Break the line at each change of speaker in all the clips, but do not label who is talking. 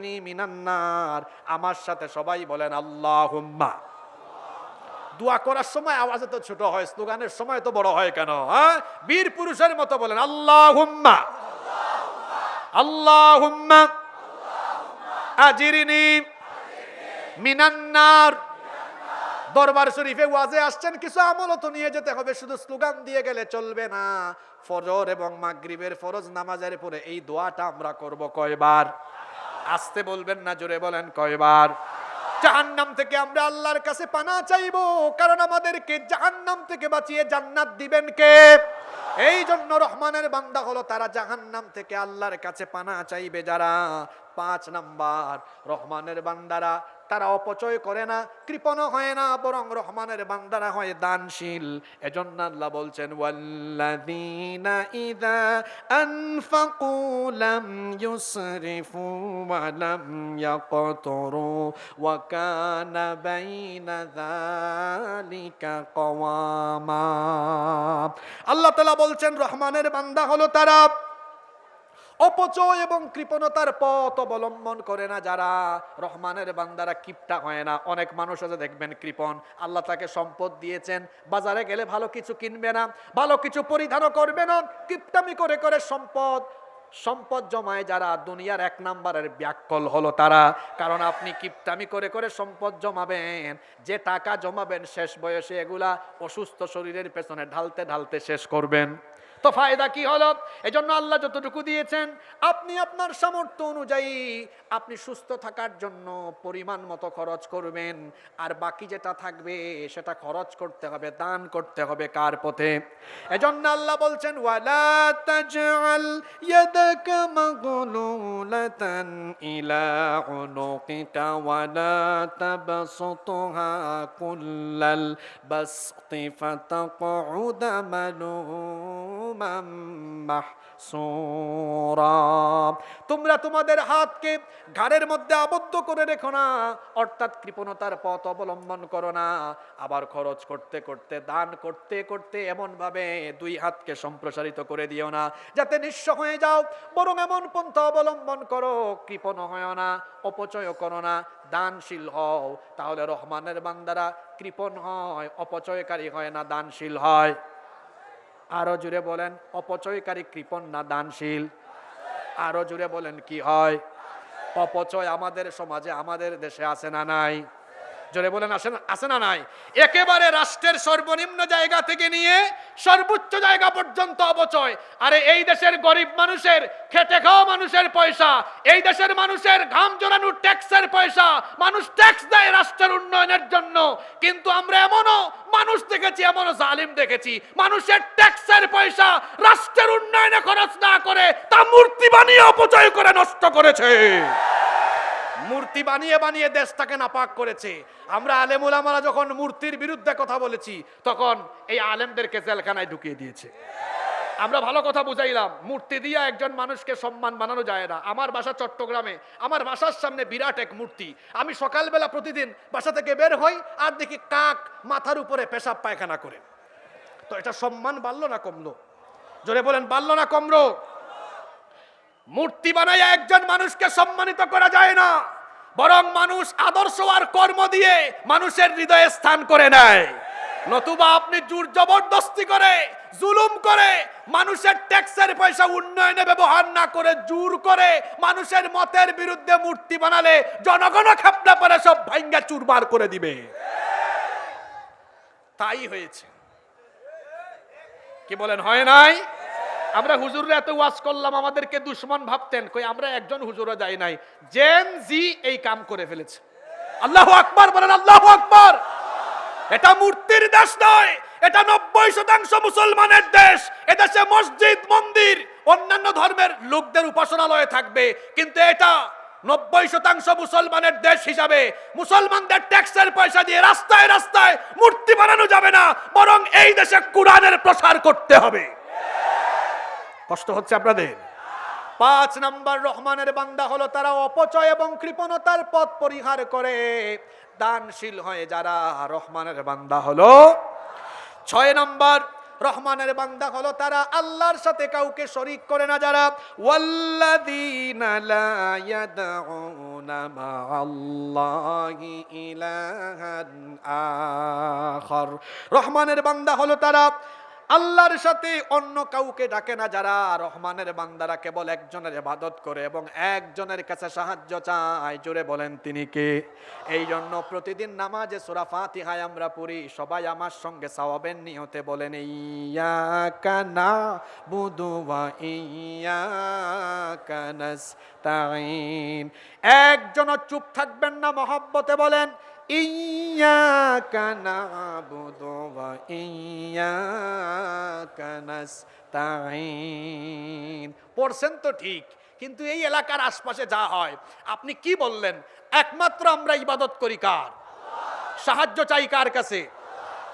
আজিরনি মিনান নার। আমার সাথে সবাই বলেন আল্লাহুম্মা। দোয়া করার সময় আওয়াজ তো ছোট হয়, স্লোগানের সময় তো বড় হয় কেন? বীর পুরুষের মতো বলেন আল্লাহুম্মা আল্লাহুম্মা আজিরনি মিনান নার। দরবার শরীফে ওয়াজে আসছেন, কিছু আমলও তো নিয়ে যেতে হবে, শুধু স্লোগান দিয়ে গেলে চলবে না। ফজর এবং মাগরিবের ফরজ নামাজের পরে এই দোয়াটা আমরা করব কয়বার? আস্তে বলবেন না, জোরে বলেন কয়বার? জাহান্নাম থেকে আমরা আল্লাহর কাছে পানাহ চাইবো, কারণ আমাদেরকে জাহান্নাম থেকে বাঁচিয়ে জান্নাত দিবেন কে? এই জন্য রহমানের বান্দা হলো তারা জাহান্নাম থেকে আল্লাহর কাছে পানাহ চাইবে যারা। 5 নাম্বার, রহমানের বান্দারা তারা অপচয় করে না, কৃপণ হয় না, বরং রহমানের বান্দারা হয় দানশীল। এজন্য আল্লাহ বলছেন ওয়াল্লাযীনা ইযা আনফাকু লাম ইউসরিফু ওয়া লাম ইয়াকতুরু ওয়া কানা বাইনা যালিকা কওয়ামা। আল্লাহ তাআলা বলছেন রহমানের বান্দা হলো তারা অপচয় এবং কৃপণতার পথ অবলম্বন করে না যারা। রহমানের বান্দারা কিপটা হয় না। অনেক মানুষ আছে দেখবেন কৃপণ, আল্লাহ তাকে সম্পদ দিয়েছেন, বাজারে গেলে ভালো কিছু কিনবে না, ভালো কিছু পরিধানও করবে না, কিপটামি করে করে সম্পদ জমায় যারা, দুনিয়ার 1 নাম্বারের ব্যাককল হলো তারা। কারণ আপনি কিপটামি করে করে সম্পদ জমাবেন, যে টাকা জমাবেন শেষ বয়সে এগুলা অসুস্থ শরীরের পেছনে ঢালতে ঢালতে শেষ করবেন, তো ফায়দা কি হলো? এজন্য আল্লাহ যতটুকু দিয়েছেন আপনি আপনার সামর্থ্য অনুযায়ী আপনি সুস্থ থাকার জন্য পরিমাণ মতো খরচ করবেন, আর বাকি যেটা থাকবে সেটা খরচ করতে হবে, দান করতে হবে কার পথে? এজন্য আল্লাহ বলছেন ওয়ালা তাজআল ইয়াদাকা মাগলুলাতান ইলা উনুকিকা ওয়ালা তাবসুতহা কুল্লাল বাসতি ফাতাকউদা মালুমান মাহসুরা। তোমরা তোমাদের হাতকে ঘাড়ের মধ্যে আবদ্ধ করে রেখো না, অর্থাৎ কৃপণতার পথ অবলম্বন করো না। আবার খরচ করতে করতে, দান করতে করতে এমন ভাবে 2 হাতকে সম্প্রসারিত করে দিও না যাতে নিঃস্ব হয়ে যাও, বরং এমন পন্থা অবলম্বন করো কৃপণ হয় না, অপচয় করো না, দানশীল হও। তাহলে রহমানের বান্দারা কৃপণ হয়, অপচয়কারী হয় না, দানশীল হয়। আরো জুড়ে বলেন, অপচয়কারী কৃপণ না দানশীল? আরো জুড়ে বলেন কি হয়? অপচয় আমাদের সমাজে, আমাদের দেশে আছে না নাই? জোরে বলেন আছে না নাই? একেবারে রাষ্ট্রের সর্বনিম্ন জায়গা থেকে নিয়ে সর্বোচ্চ জায়গা পর্যন্ত অপচয়। আরে এই দেশের গরিব মানুষের, খেটে খাওয়া মানুষের পয়সা, এই দেশের মানুষের ঘাম জড়ানো ট্যাক্সের পয়সা, মানুষ ট্যাক্স দেয় রাষ্ট্রের উন্নয়নের জন্য। কিন্তু আমরা এমনও মানুষ দেখেছি, এমনও জালিম দেখেছি, মানুষের ট্যাক্সের পয়সা রাষ্ট্রের উন্নয়নে খরচ না করে তা মূর্তি বানিয়ে অপচয় করে নষ্ট করেছে। মূর্তি বানিয়ে বানিয়ে দেশটাকে নাপাক করেছে। আমরা আলেম ওলামারা যখন মূর্তির বিরুদ্ধে কথা বলেছি তখন এই আলেমদেরকে জেলখানায় ঢুকিয়ে দিয়েছে। আমরা ভালো কথা বুঝাইলাম, মূর্তি দিয়ে একজন মানুষকে সম্মান বানানো যায় না। আমার বাসা চট্টগ্রামে, আমার বাসার সামনে বিরাট এক মূর্তি। আমি সকালবেলা প্রতিদিন বাসা থেকে বের হই আর দেখি কাক মাথার উপরে পেশাব পায়খানা করে। তো এটা সম্মান বাড়লো না কমলো? জোরে বলেন, বাড়লো না কমলো? মূর্তি বানায় একজন মানুষকে সম্মানিত করা যায় না, বরং মানুষ আদর্শ আর কর্ম দিয়ে মানুষের হৃদয়ে স্থান করে নেয়। নতুবা আপনি জোর জবরদস্তি করে, জুলুম করে, মানুষের ট্যাক্সের পয়সা উন্নয়নে ব্যবহার না করে জোর করে মানুষের মতের বিরুদ্ধে মূর্তি বানালে জনগণ খাপলা পরে সব ভাঙ্গা চুরমার করে দিবে। তাই হয়েছে। কি বলেন, হয় নাই? আমরা হুজুররা এত ওয়াজ করলাম, আমাদেরকে দুশ্মন ভাবতেন, কই আমরা একজন হুজুরও যাই নাই। জেন জি এই কাম করে ফেলেছে। আল্লাহু আকবার বলেন, আল্লাহু আকবার। এটা মূর্তির দেশ নয়, এটা 90% মুসলমানের দেশ। এদেশে মসজিদ, মন্দির, অন্যান্য ধর্মের লোকদের উপাসনালয় থাকবে, কিন্তু এটা 90% মুসলমানের দেশ হিসাবে মুসলমানদের ট্যাক্সের পয়সা দিয়ে রাস্তায় রাস্তায় মূর্তি বানানো যাবে না, বরং এই দেশে কোরআনের প্রসার করতে হবে। কষ্ট হচ্ছে আপনাদের? 5 নাম্বার, রহমানের বান্দা হলো তারা অপচয় এবং কৃপণতার পথ পরিহার করে দানশীল হয়ে যারা। রহমানের বান্দা হলো 6 নাম্বার, রহমানের বান্দা হলো তারা আল্লাহর সাথে কাউকে শরীক করে না যারা। ওয়াল্লাযীনা লা ইয়াদউনা মা'আল্লাহি ইলাহান আখার। রহমানের বান্দা হলো তারা আল্লাহর সাথে অন্য কাউকে ডাকে না যারা। রহমানের বান্দারা কেবল একজনের ইবাদত করে এবং একজনের কাছে সাহায্য চায়। জোরে বলেন তিনি কে? এই জন্য প্রতিদিন নামাজে সূরা ফাতিহায় আমরা পড়ি, সবাই আমার সঙ্গে সওয়াবের নিয়তে বলেন ইয়াকা নাবুদু ওয়া ইয়াকা নাস্তাঈন। একজনও চুপ থাকবেন না, মহব্বতে বলেন ইয়্যাকা না'বুদু ওয়া ইয়্যাকা নাস্তাঈন। পড়ছেন তো ঠিক, কিন্তু এই এলাকার আশপাশে যা হয় আপনি কি বললেন? একমাত্র আমরা ইবাদত করি কার? সাহায্য চাই কার কাছে?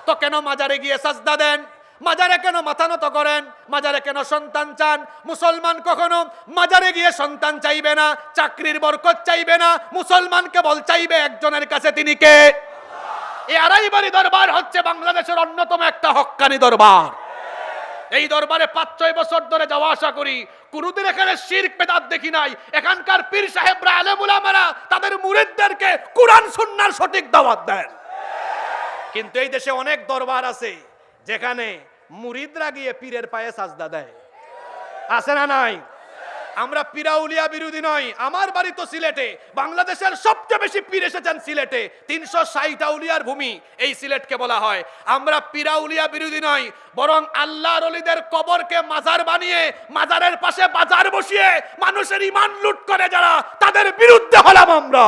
তো কেন মাজারে গিয়ে সাজদা দেন? মাজারে কেন মাথা নত করেন? মাজারে কেন সন্তান চান? মুসলমান কখনো মাজারে গিয়ে সন্তান চাইবে না, চাকরির বরকত চাইবে না। মুসলমান কেবল চাইবে একজনের কাছে, তিনি কে? এই আড়াইবাড়ি দরবার হচ্ছে বাংলাদেশের অন্যতম একটা হক্কানি দরবার। এই দরবারে 5-6 বছর ধরে যাওয়া আসা করি, কোনদিন এখানে শিরক বিদআত দেখি নাই। এখানকার পীর সাহেবরা, আলেম উলামারা তাদের মুরিদদেরকে কুরআন সুন্নাহর সঠিক দাওয়াত দেন। কিন্তু এই দেশে অনেক দরবার আছে যেখানে মুরিদরা গিয়ে পীরের পায়ে সাজদা দেয়, আছে না নাই? আমরা পীরাউলিয়া বিরোধী নই। আমার বাড়ি তো সিলেটে, বাংলাদেশের সবচেয়ে বেশি পীর এসেছেন সিলেটে, 360 আউলিয়ার ভূমি এই সিলেটকে বলা হয়। আমরা পীরাউলিয়া বিরোধী নই, বরং আল্লাহর ওলিদের কবরকে মাজার বানিয়ে মাজারের পাশে বাজার বসিয়ে মানুষের ঈমান লুট করে যারা, তাদের বিরুদ্ধে হলাম আমরা।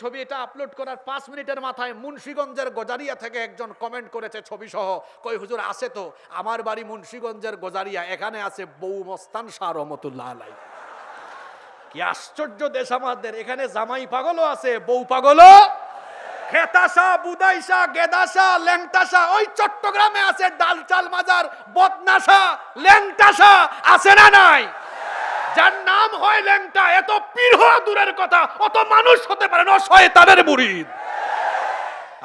ছবি এটা আপলোড করার 5 মিনিটের মাথায় মুন্সিগঞ্জের গজারিয়া থেকে একজন কমেন্ট করেছে ছবি সহ, কই হুজুর আছে তো, আমার বাড়ি মুন্সিগঞ্জের গজারিয়া, এখানে আছে বউ মস্তান শাহ রহমতুল্লাহ আলাই। কি আশ্চর্য দেশ আমাদের! এখানে জামাই পাগলও আছে, বউ পাগলও। খেতাশা, বুদাইশা, গেদাশা, ল্যাংটাশা, ওই চট্টগ্রামে আছে ডালচাল মাজার, বদনাশা, ল্যাংটাশা, আছে না নাই? যার নাম হয় ল্যাংটা, এত পীর হওয়া দূরের কথা, অত মানুষ হতে পারে না, শয়তানের মুরিদ।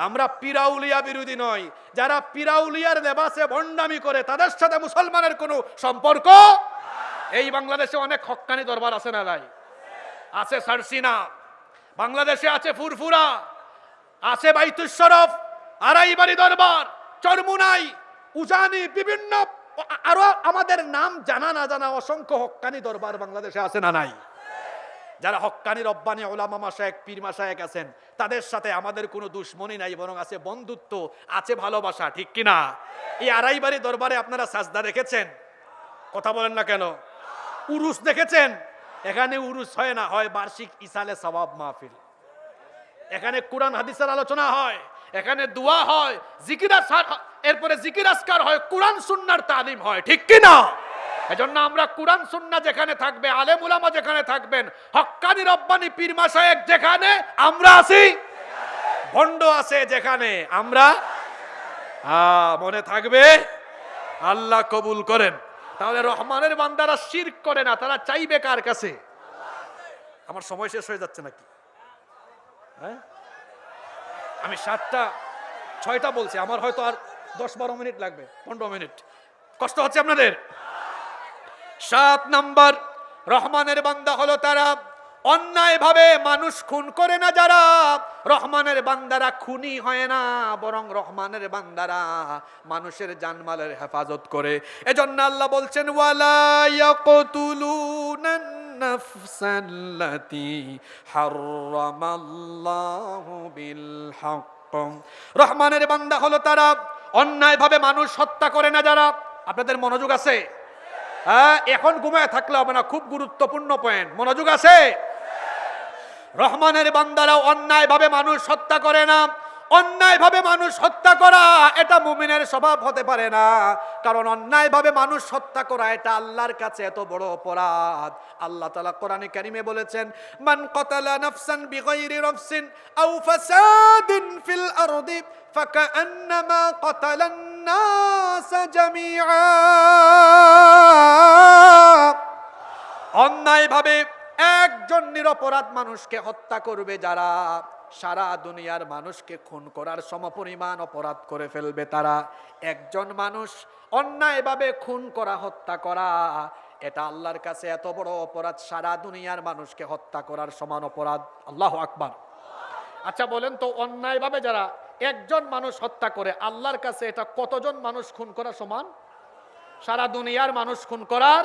আমরা পীরাউলিয়া বিরোধী নই। যারা পীরাউলিয়ার লেবাসে ভণ্ডামি করে তাদের সাথে মুসলমানের কোনো সম্পর্ক। এই বাংলাদেশে অনেক হক্কানি দরবার আছে না নাই? আছে সারসিনা, বাংলাদেশে আছে ফুরফুরা, আছে বাইতুস শরফ, আড়াইবাড়ি দরবার, চরমুনাই, উজানি, বিভিন্ন আরো আমাদের নাম জানা না জানা অসংখ্য হক্কানি দরবার বাংলাদেশে আছে না নাই? যারা হক্কানি রব্বানি উলামা মাশায়েখ, পীর মাশায়েখ আছেন, তাদের সাথে আমাদের কোনো দুশ্মনী নাই, বরং আছে বন্ধুত্ব, আছে ভালোবাসা, ঠিক কিনা? এই আড়াইবাড়ি দরবারে আপনারা সাজদা দেখেছেন? কথা বলেন না কেন? উরুস দেখেছেন? এখানে উরুস হয় না, হয় বার্ষিক ইসালে সওয়াব মাহফিল। এখানে কোরআন হাদিসের আলোচনা হয়, এখানে দোয়া হয়, জিকির আজকার, এরপরে জিকির আজকার হয়, কোরআন সুন্নাহর তালিম হয়, ঠিক কি না? এজন্য আমরা কোরআন সুন্নাহ যেখানে থাকবে, আলেম উলামা যেখানে থাকবেন, হক্কানি রব্বানি পীর মাশায়েখ যেখানে, আমরা আছি। ভণ্ড আছে যেখানে, আমরা মনে থাকবে। আল্লাহ কবুল করেন। তাহলে রহমানের বান্দারা শিরক করে না, তারা চাইবে কার কাছে? আমার সময় শেষ হয়ে যাচ্ছে নাকি? হ্যাঁ, আমি 7টা-6টা বলছি, আমার হয়তো আর 10-12 মিনিট লাগবে, 15 মিনিট। কষ্ট হচ্ছে আপনাদের? 7 নাম্বার, রহমানের বান্দা হলো তারা অন্যায়ভাবে মানুষ খুন করে না যারা। রহমানের বান্দারা খুনি হয় না, বরং রহমানের বান্দারা মানুষের জানমালের হেফাজত করে। এজন্য আল্লাহ বলছেন ওয়ালা ইয়াকতুলুনান নাফসাল্লাতী হারামাল্লাহু বিল হক। রহমানের বান্দা হলো তারা অন্যায়ভাবে মানুষ হত্যা করে না যারা। আপনাদের মনোযোগ আছে? হ্যাঁ, এখন ঘুমায় থাকলে হবে না, খুব গুরুত্বপূর্ণ পয়েন্ট। মনোযোগ আছে? রহমানের বান্দারা অন্যায়ভাবে মানুষ হত্যা করে না। অন্যায়ভাবে মানুষ হত্যা করা এটা মুমিনের স্বভাব হতে পারে না, কারণ অন্যায়ভাবে মানুষ হত্যা করা এটা আল্লাহর কাছে এত বড় অপরাধ। আল্লাহ তাআলা কোরআনে কারিমে বলেছেন, মান কাতালা নাফসান বিগাইরি নাফসিন আও ফাসাদিন ফিল আরদি ফাকান্নামা কাতালান নাস জামিআ। অন্যায়ভাবে একজন নিরপরাধ মানুষকে হত্যা করবে যারা, সারা দুনিয়ার মানুষকে খুন করার সমপরিমাণ অপরাধ করে ফেলবে তারা। একজন মানুষ অন্যায়ভাবে খুন করা, হত্যা করা, এটা আল্লাহর কাছে এত বড় অপরাধ, সারা দুনিয়ার মানুষকে হত্যা করার সমান অপরাধ। আল্লাহু আকবার। আচ্ছা বলেন তো, অন্যায়ভাবে যারা একজন মানুষ হত্যা করে, আল্লাহর কাছে এটা কতজন মানুষ খুন করা সমান? সারা দুনিয়ার মানুষ খুন করার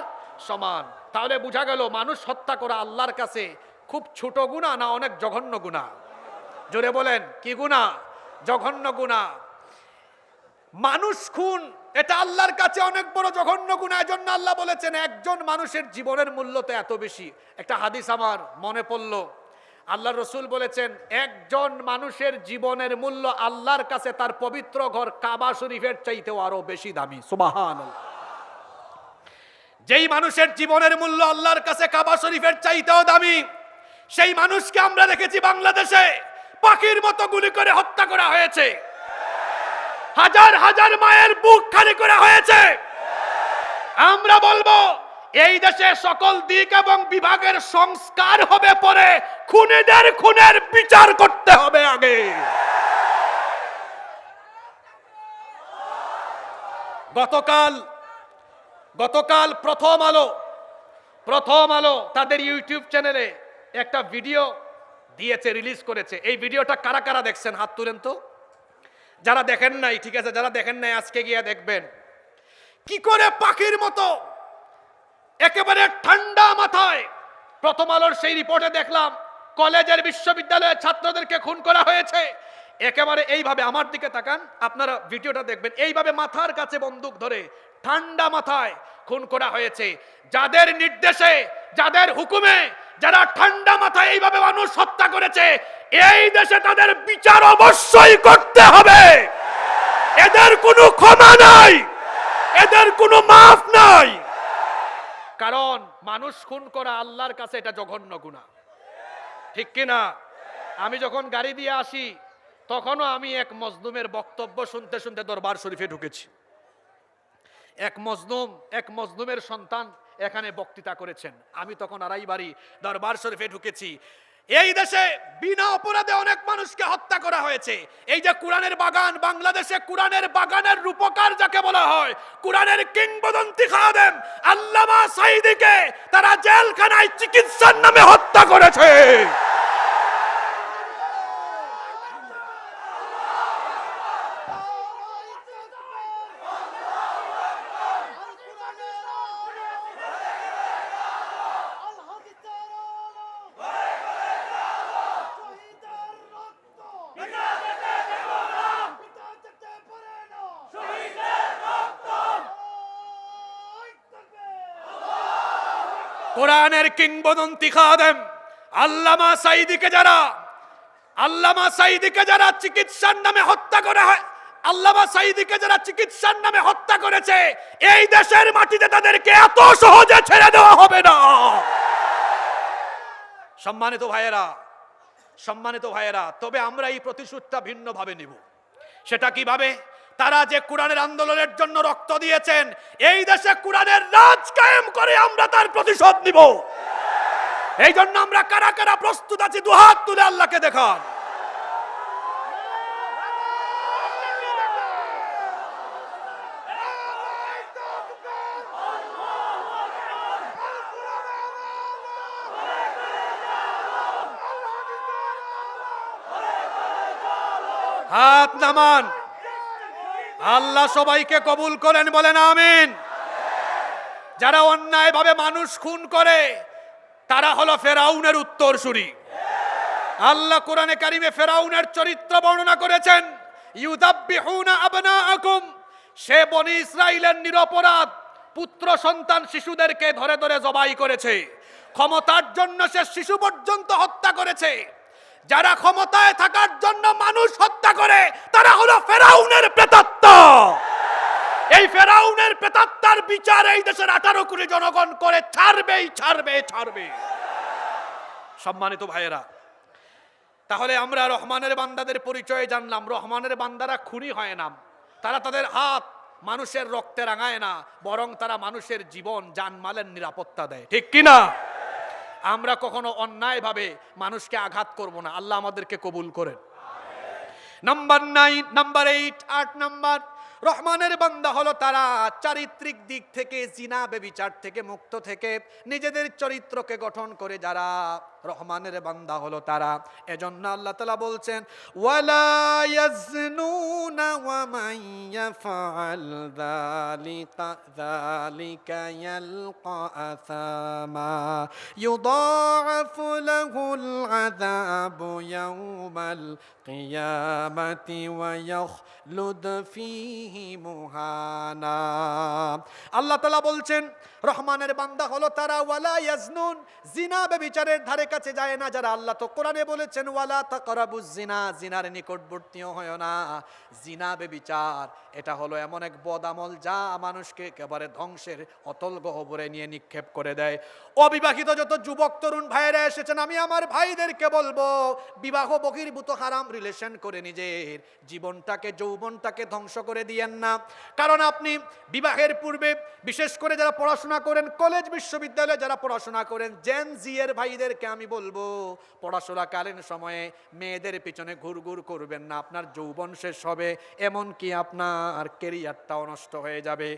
সমান। তাহলে বোঝা গেল মানুষ হত্যা করা আল্লাহর কাছে খুব ছোট গুনাহ না অনেক জঘন্য গুনাহ? জোরে বলেন, কি গুনাহ? জঘন্য গুনাহ। মানুষ খুন এটা আল্লাহর কাছে অনেক বড় জঘন্য গুনাহ। এজন্য আল্লাহ বলেছেন একজন মানুষের জীবনের মূল্য তো এত বেশি। একটা হাদিস আমার মনে পড়ল, আল্লাহর রাসূল বলেছেন একজন মানুষের জীবনের মূল্য আল্লাহর কাছে তার পবিত্র ঘর কাবা শরীফের চাইতেও আরো বেশি দামি। সুবহানাল্লাহ। যেই মানুষের জীবনের মূল্য আল্লাহর কাছে কাবা শরীফের চাইতেও দামি, সেই মানুষকে আমরা দেখেছি বাংলাদেশে পাখির মতো গুলি করে হত্যা করা হয়েছে, হাজার হাজার মায়ের বুক খালি করা হয়েছে। আমরা বলবো এই দেশে সকল দিক এবং বিভাগের সংস্কার হবে পরে, খুনিদের খুনের বিচার করতে হবে আগে। গতকাল প্রথম আলো তাদের ইউটিউব চ্যানেলে একটা ভিডিও দিয়েছে, রিলিজ করেছে। এই ভিডিওটা কারা কারা দেখছেন হাত তুলেন তো। যারা দেখেন নাই, ঠিক আছে, যারা দেখেন নাই আজকে গিয়ে দেখবেন কি করে পাখির মতো একেবারে ঠান্ডা মাথায়। প্রথম আলোর সেই রিপোর্টে দেখলাম কলেজের বিশ্ববিদ্যালয়ের ছাত্রদেরকে খুন করা হয়েছে। একেবারে এইভাবে, আমার দিকে তাকান, আপনারা ভিডিওটা দেখবেন, এইভাবে মাথার কাছে বন্দুক ধরে ঠান্ডা মাথায় খুন করা হয়েছে। যাদের নির্দেশে, যাদের হুকুমে, যারা ঠান্ডা মাথায় এইভাবে মানুষ হত্যা করেছে, এই দেশে তাদের বিচার অবশ্যই করতে হবে। এদের কোনো ক্ষমা নাই, এদের কোনো মাফ নাই। কারণ মানুষ খুন করা আল্লাহর কাছে এটা জঘন্য গুনাহ, ঠিক কিনা? আমি যখন গাড়ি দিয়ে আসি তখনও আমি এক মজলুমের বক্তব্য শুনতে শুনতে দরবার শরীফে ঢুকেছি। এক মজলুমের সন্তান এখানে বক্তৃতা করেছেন, আমি তখন আড়াইবাড়ি দরবার শরীফে ঢুকেছি। এই দেশে বিনা অপরাধে অনেক মানুষকে হত্যা করা হয়েছে। এই যে কোরআনের বাগান, বাংলাদেশে কোরআনের বাগানের রূপকার যাকে বলা হয়, কোরআনের কিংবদন্তি খাদেম আল্লামা সাঈদীকে তারা জেলখানায় চিকিৎসার নামে হত্যা করেছে। কোরআনের কিংবদন্তি খাদেম আল্লামা সাঈদীকে যারা চিকিৎসার নামে হত্যা করা হয়, আল্লামা সাঈদীকে যারা চিকিৎসার নামে হত্যা করেছে, এই দেশের মাটিতে তাদেরকে এত সহজে ছেড়ে দেওয়া হবে না। সম্মানিত ভাইয়েরা, তবে আমরা এই প্রতিশোধটা ভিন্নভাবে নিব। সেটা কিভাবে? তারা যে কোরআনের আন্দোলনের জন্য রক্ত দিয়েছেন, এই দেশে কোরআনের রাজ কায়েম করে আমরা তার প্রতিশোধ নিব। এই জন্য আমরা কারা কারা প্রস্তুত আছি দুহাত তুলে আল্লাহকে দেখান। হাত নামান। আল্লাহ সবাইকে কবুল করেন, বলেন আমিন। যারা অন্যায়ভাবে মানুষ খুন করে তারা হলো ফেরাউনের উত্তরসূরি। আল্লাহ কোরআনে কারিমে ফেরাউনের চরিত্র বর্ণনা করেছেন, ইউযাব্বিহুনা আবনাআকুম, সে বনি ইসরাইলের নিরপরাধ পুত্র সন্তান শিশুদেরকে ধরে ধরে জবাই করেছে। ক্ষমতার জন্য সে শিশু পর্যন্ত হত্যা করেছে। যারা ক্ষমতায় থাকার জন্য মানুষ হত্যা করে তারা হলো ফেরাউনের প্রেতাত্মা। এই ফেরাউনের প্রেতাত্মার বিচার এই দেশের 18 কোটি জনগণ করে ছাড়বে। সম্মানিত ভাইয়েরা, তাহলে আমরা রহমানের বান্দাদের পরিচয় জানলাম। রহমানের বান্দারা খুনি হয় না, তারা তাদের হাত মানুষের রক্তে রাঙায় না, বরং তারা মানুষের জীবন জানমালের নিরাপত্তা দেয়, ঠিক কিনা? আমরা কখনো অন্যায়ভাবে মানুষকে আঘাত করব না। আল্লাহ আমাদেরকে কবুল করেন। নাম্বার 9, নাম্বার 8, 8 নাম্বার, রহমানের বান্দা হলো তারা চারিত্রিক দিক থেকে, জিনা বেবিচার থেকে মুক্ত থেকে নিজেদের চরিত্রকে গঠন করে যারা রহমানের বান্দা হলো তারা। এজন্য আল্লাহ তাআলা বলছেন, ওয়ালা ইয়াজনুনা ওয়া মান ইয়াফআল যালিকা ইয়ালকা আসামা ইউদাআফু লাহুল আযাবু ইয়াওমাল কিয়ামাতি ওয়া ইয়াখলুদ ফীহি মুহানা। আল্লাহ তাআলা বলছেন রহমানের বান্দা হলো তারা ওয়ালা ইয়াজনুন, জিনা বেবিচারের ধারে কাছে যায় না যারা। আল্লাহ তো কোরআনে বলেছেন ওয়ালা তাকরাবুজ জিনা, জিনার নিকটবর্তীও হয় না। জিনা বেবিচার এটা হলো এমন এক বদ আমল যা মানুষকে একেবারে ধ্বংসের অতল গহ্বরে নিয়ে নিক্ষেপ করে দেয়। অবিবাহিত যত যুবক তরুণ ভাইয়েরা এসেছেন, আমি আমার ভাইদেরকে বলবো, বিবাহ বহির্ভূত হারাম রিলেশন করে নিজের জীবনটাকে, যৌবনটাকে ধ্বংস করে দিয়েন না। কারণ আপনি বিবাহের পূর্বে, বিশেষ করে যারা পড়াশোনা করেন, কলেজ বিশ্ববিদ্যালয়ে যারা পড়াশোনা করেন, জেন জি এর ভাইদেরকে আমি বলবো, পড়াশোনাকালীন সময়ে মেয়েদের পিছনে ঘুরঘুর করবেন না। আপনার যৌবন শেষ হবে, এমনকি আপনার কেরিয়ারটাও নষ্ট হয়ে যাবে।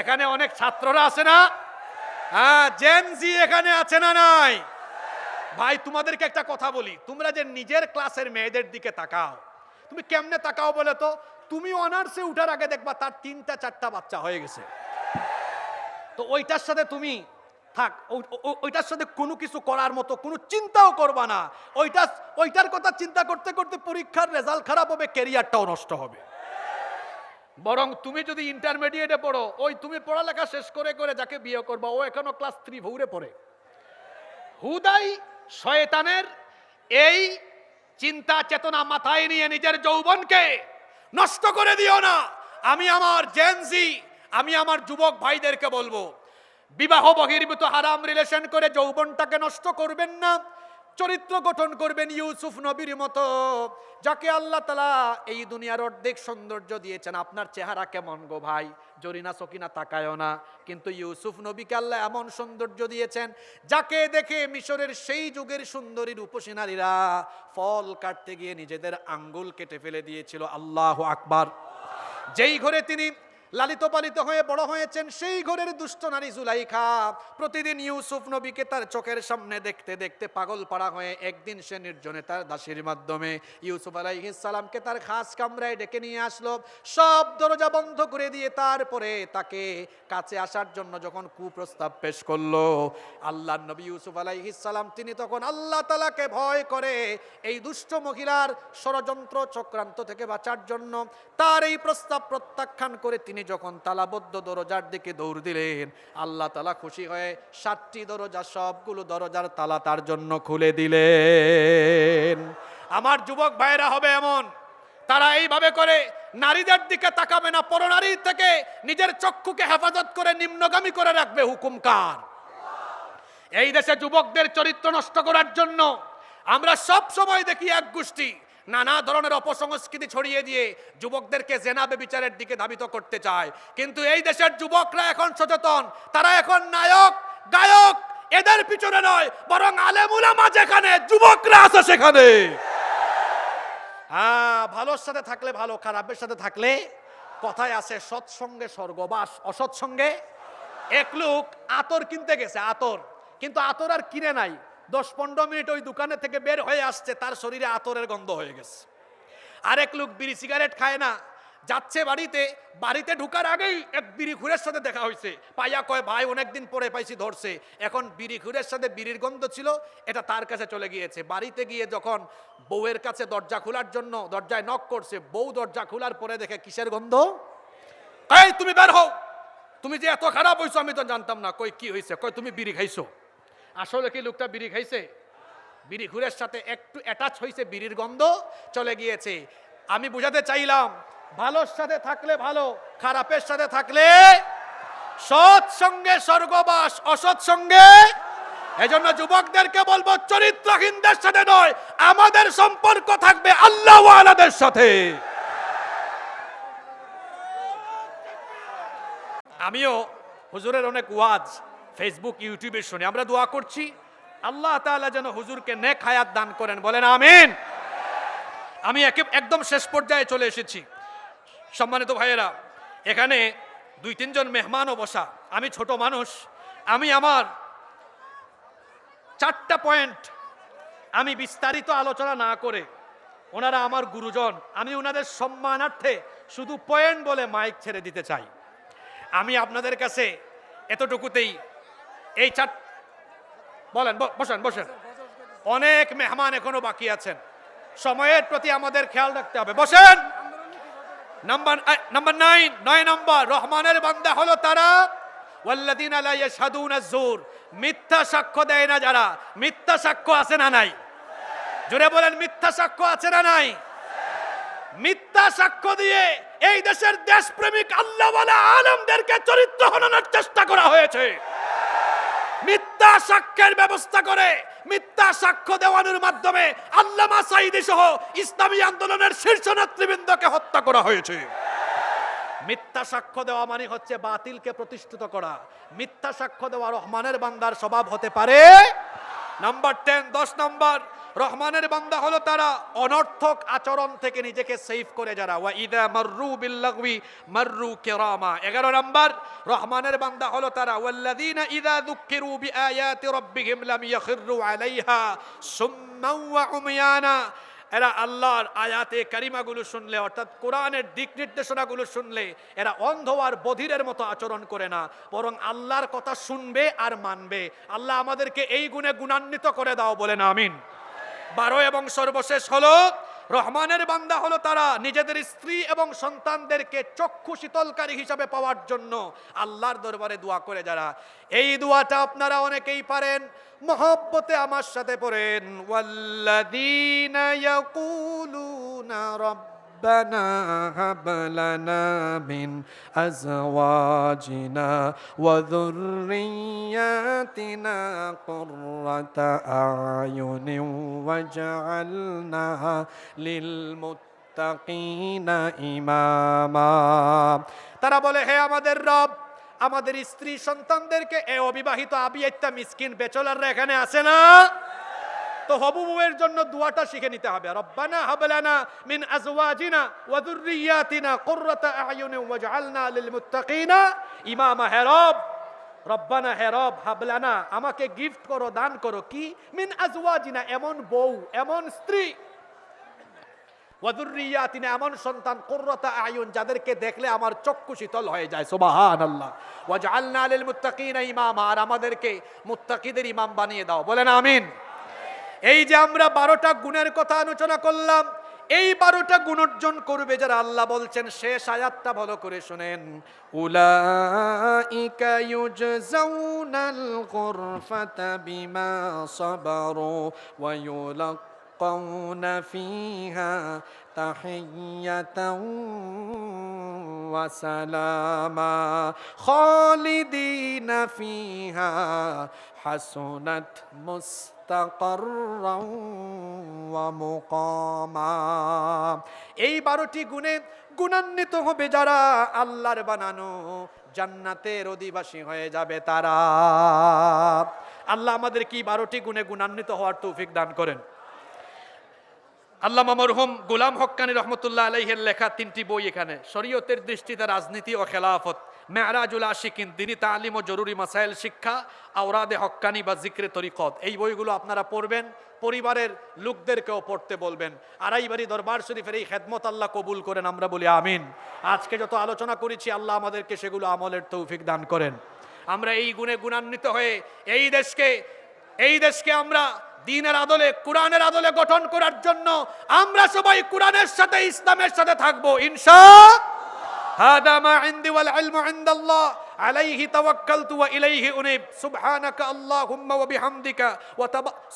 এখানে অনেক ছাত্ররা আছে না? হ্যাঁ, জেন জি এখানে আছে না নাই? ভাই তোমাদেরকে একটা কথা বলি, তোমরা যে নিজের ক্লাসের মেয়েদের দিকে তাকাও, তুমি কেমনে তাকাও বলে তো? তুমি অনার্সে উঠার আগে দেখবা তার 3টা 4টা বাচ্চা হয়ে গেছে। তো ওইটার সাথে তুমি থাক, ওইটার সাথে কোনো কিছু করার মতো কোনো চিন্তাও করবা না। ওইটার কথা চিন্তা করতে করতে পরীক্ষার রেজাল্ট খারাপ হবে, ক্যারিয়ারটাও নষ্ট হবে। বরং তুমি যদি ইন্টারমিডিয়েটে পড়ো, ওই তুমি পড়ালেখা শেষ করে করে যাকে বিয়ে করবা, ও এখনো ক্লাস 3 ভৌরে পড়ে। হুদাই শয়তানের এই চিন্তা চেতনা মাথায় নিয়ে নিজের যৌবনকে নষ্ট করে দিও না। আমি আমার জেনজি, আমি আমার যুবক ভাইদেরকে বলবো, বিবাহ বহির্ভূত হারাম রিলেশন করে যৌবনটাকে নষ্ট করবেন না। চরিত্র গঠন করবেন ইউসুফ নবীর মতো, যাকে আল্লাহ তাআলা এই দুনিয়ার অর্ধেক সৌন্দর্য দিয়েছেন। আপনার চেহারা কেমন গো ভাই? জরিনা সকিনা তাকায়ও না, কিন্তু ইউসুফ নবীকে আল্লাহ এমন সৌন্দর্য দিয়েছেন যাকে দেখে মিশরের সেই যুগের সুন্দরী রূপসী নারীরা ফল কাটতে গিয়ে নিজেদের আঙ্গুল কেটে ফেলে দিয়েছিল। আল্লাহু আকবার। যেই ঘরে তিনি লালিত পালিত হয়ে বড় হয়েছেন, সেই ঘরের দুষ্ট নারী জুলাইখা প্রতিদিন ইউসুফ নবীকে তার চোখের সামনে দেখতে দেখতে পাগল পাড়া হয়ে একদিন সে নির্জনে তার দাসীর মাধ্যমে ইউসুফ আলাইহিস সালামকে তার খাস কামরায় ডেকে নিয়ে আসলো। সব দরজা বন্ধ করে দিয়ে তারপরে তাকে কাছে আসার জন্য যখন কুপ্রস্তাব পেশ করলো, আল্লাহর নবী ইউসুফ আলাইহিস সালাম তিনি তখন আল্লাহ তাআলাকে ভয় করে এই দুষ্ট মহিলার ষড়যন্ত্র চক্রান্ত থেকে বাঁচার জন্য তার এই প্রস্তাব প্রত্যাখ্যান করে তিনি যখন তালাবদ্ধ দরজার দিকে দৌড় দিলেন, আল্লাহ তাআলা খুশি হয়ে 7টি দরজা, সবগুলো দরজার তালা তার জন্য খুলে দিলেন। আমার যুবক ভাইরা হবে এমন, তারা এইভাবে করে নারীদের দিকে তাকাবে না, পরনারীর থেকে নিজের চক্ষুকে হেফাজত করে নিম্নগামী করে রাখবে। হুকুম কার? এই দেশে যুবকদের চরিত্র নষ্ট করার জন্য আমরা সব সময় দেখি এক গোষ্ঠী নানা ধরনের অপসংস্কৃতি ছড়িয়ে দিয়ে যুবকদেরকে জেনা বেবিচারের দিকে ধাবিত করতে চায়। কিন্তু এই দেশের যুবকরা এখন সচেতন, তারা এখন নায়ক গায়ক এদের পিছনে নয়, বরং আলেম উলামা যেখানে, যুবকরা আছে সেখানে। হ্যাঁ, ভালোর সাথে থাকলে ভালো, খারাপের সাথে থাকলে, কথায় আছে সৎসঙ্গে স্বর্গবাস, অসৎসঙ্গে। এক লোক আতর কিনতে গেছে, আতর, কিন্তু আতর আর কিনে নাই। 10-15 মিনিট ওই দোকানে থেকে বের হয়ে আসছে, তার শরীরে আতরের গন্ধ হয়ে গেছে। আরেক লোক বিড়ি সিগারেট খায় না, যাচ্ছে বাড়িতে ঢুকার আগেই এক বিড়ি খুরের সাথে দেখা হয়েছে। পাইয়া কয়, ভাই অনেকদিন পরে পাইছি, ধরছে। এখন বিড়ি খুরের সাথে বিড়ির গন্ধ ছিল, এটা তার কাছে চলে গিয়েছে। বাড়িতে গিয়ে যখন বউয়ের কাছে দরজা খোলার জন্য দরজায় নক করছে, বউ দরজা খোলার পরে দেখে কিসের গন্ধ? এই তুমি বের হও, তুমি যে এত খারাপ হইছো আমি তো জানতাম না। কই কি হয়েছে? কই তুমি বিড়ি খাইছো। আসলে কি লোকটা বিড়ি খাইছে? বিড়ি খুরের সাথে একটু অ্যাটাচ হয়েছে, বিড়ির গন্ধ চলে গিয়েছে। আমি বুঝাতে চাইলাম, ভালোর সাথে থাকলে ভালো, খারাপের সাথে থাকলে সৎ সঙ্গে স্বর্গবাস, অসৎ সঙ্গে। এজন্য যুবকদেরকে বলবো, চরিত্রহীনদের সাথে নয়, আমাদের সম্পর্ক থাকবে আল্লাহ ওয়ালাদের সাথে। আমিও হুজুরের অনেক ওয়াজ ফেসবুক ইউটিউবে শুনি। আমরা দোয়া করছি আল্লাহ তাআলা যেন হুজুরকে নেক হায়াত দান করেন, বলেন আমিন। আমি একদম শেষ পর্যায়ে চলে এসেছি। সম্মানিত ভাইয়েরা, এখানে 2-3 জন মেহমানও বসা। আমি ছোট মানুষ, আমি আমার 4টা পয়েন্ট আমি বিস্তারিত আলোচনা না করে, ওনারা আমার গুরুজন, আমি ওনাদের সম্মানার্থে শুধু পয়েন্ট বলে মাইক ছেড়ে দিতে চাই। আমি আপনাদের কাছে এতটুকুতেই এই বলেন, বসেন বসেন, অনেক মেহমান এখনো বাকি আছেন, সময়ের প্রতি আমাদের খেয়াল রাখতে হবে। বসেন। নাম্বার 9 নম্বর, রহমানের বান্দা হলো তারা ওয়াল্লাযীনা লা ইয়াশহাদুনা যুর, মিথ্যা সাক্ষ্য দেয় না যারা। মিথ্যা সাক্ষ্য আছে না নাই? জোরে বলেন, মিথ্যা সাক্ষ্য আছে না নাই? মিথ্যা সাক্ষ্য দিয়ে এই দেশের দেশপ্রেমিক আল্লাহওয়ালা আলেমদেরকে চরিত্র হননের চেষ্টা করা হয়েছে। মিথ্যা সাক্ষ্যের ব্যবস্থা করে মিথ্যা সাক্ষ্য দেওয়ানোর মাধ্যমে আল্লামা সাঈদী সহ ইসলামী আন্দোলনের শীর্ষ নেতৃবৃন্দকে হত্যা করা হয়েছে। মিথ্যা সাক্ষ্য দেওয়া মানে হচ্ছে বাতিলকে প্রতিষ্ঠিত করা। মিথ্যা সাক্ষ্য দেওয়া রহমানের বান্দার স্বভাব হতে পারে। নাম্বার 10 নম্বর, রহমানের বান্দা হলো তারা অনর্থক আচরণ থেকে নিজেকে সেভ করে যারা। ওয়া ইযা মাররু বিল লাগবি মাররু কিরামা। 11 নম্বর, রহমানের বান্দা হলো তারা ওয়াল্লাযীনা ইযা যুক্কিরু বিআয়াতি রাব্বিহিম লাম ইয়াখিরু আলাইহা সুম্মান ওয়া উমিয়ানা। এরা আল্লাহর আয়াতে কারিমাগুলো শুনলে, অর্থাৎ কোরআনের দিক নির্দেশনাগুলো শুনলে এরা অন্ধ আর বধিরের মতো আচরণ করে না, বরং আল্লাহর কথা শুনবে আর মানবে। আল্লাহ আমাদেরকে এই গুণে গুণান্বিত করে দাও, বলেন আমিন। 12 এবং সর্বশেষ হলো, রহমানের বান্দা হলো তারা নিজেদের স্ত্রী এবং সন্তানদেরকে চক্ষু শীতলকারী হিসাবে পাওয়ার জন্য আল্লাহর দরবারে দোয়া করে যারা। এই দোয়াটা আপনারা অনেকেই পারেন, মহব্বতে আমার সাথে পড়েন। ওয়াল্লাযীনা ইয়াকুলুনা রব্বানা হাব লানা মিন আজওয়াজিনা ওয়া যুররিয়াতিনা কুররাতা আয়ুনিন ওয়াজআলনা লিল মুত্তাকিনা ইমামা। তারা বলে, হে আমাদের রব, আমাদের স্ত্রী সন্তানদেরকে, এ অবিবাহিত আবিয়াত্তা মিসকিন বেচলাররা এখানে আছে না, তো হবু বউয়ের জন্য দোয়াটা শিখে নিতে হবে। রব্বানা হাব লানা মিন আজওয়াজিনা ওয়া যুররিয়াতিনা কুররাতা আয়ুনিন ওয়াজআলনা লিল মুত্তাকিনা ইমামা। হে রব, রব্বানা, হে রব, হাব লানা, আমাকে গিফট করো, দান করো, কি? মিন আজওয়াজিনা, এমন বউ, এমন স্ত্রী, ওয়া যুররিয়াতিনা, এমন সন্তান, কুররাতা আয়ুন, যাদেরকে দেখলে আমার চক্ষু শীতল হয়ে যায়। সুবহানাল্লাহ। ওয়াজআলনা লিল মুত্তাকিনা ইমামা, আর আমাদেরকে মুত্তাকিদের ইমাম বানিয়ে দাও, বলেন আমিন। এই যে আমরা 12টা গুণের কথা আলোচনা করলাম, এই 12টা গুণ অর্জন করবে যারা, আল্লাহ বলছেন শেষ আয়াতটা ভালো করে শুনেন। উলাইকা ইউজজাউনাল গুরফাতা বিমা সাবারু ওয়া ইউলাক্কাউনা ফিহা তাহিয়াতাও ওয়া সালামা খালিদিনা ফিহা হাসুনাত মুস্তাকাররাও ওয়া মুকামা। এই 12টি গুণে গুণান্বিত হবে যারা, আল্লাহর বানানো জান্নাতের অধিবাসী হয়ে যাবে তারা। আল্লাহ আমাদের কি 12টি গুণে গুণান্বিত হওয়ার তৌফিক দান করেন। আল্লামা মরহুম গোলাম হক্কানী রহমতুল্লাহ আলাইহির লেখা 3টি বই এখানে, শরীয়তের দৃষ্টিতে রাজনীতি ও খেলাফত, মেরাজুল আশিকিন, দ্বীনি তালিম ও জরুরি মাসাইল শিক্ষা, আওরাদে হক্কানি বা জিক্রে তরিকত। এই বইগুলো আপনারা পড়বেন, পরিবারের লোকদেরকেও পড়তে বলবেন। আড়াইবাড়ি দরবার শরীফের এই খেদমত আল্লাহ কবুল করেন, আমরা বলি আমিন। আজকে যত আলোচনা করেছি, আল্লাহ আমাদেরকে সেগুলো আমলের তৌফিক দান করেন। আমরা এই গুণে গুণান্বিত হয়ে এই দেশকে আমরা দ্বীনের আদলে, কোরআনের আদলে গঠন করার জন্য আমরা সবাই কোরআনের সাথে, ইসলামের সাথে থাকবো ইনশাআল্লাহ। হাদা মা ইনদি ওয়াল ইলমু ইনদাল্লাহ আলাইহি তাওয়াক্কালতু ওয়া ইলাইহি উনীব। সুবহানাকা আল্লাহুম্মা ওয়া বিহামদিকা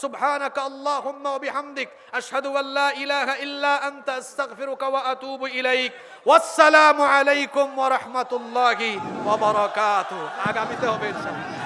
সুবহানাকা আল্লাহুম্মা ওয়া বিহামদিক আশহাদু আল লা ইলাহা ইল্লা আনতা আস্তাগফিরুকা ওয়া আতুবু ইলাইক। ওয়াসসালামু আলাইকুম ওয়া রাহমাতুল্লাহি ওয়া বারাকাতুহু। আগামীতে হবে ইনশাআল্লাহ।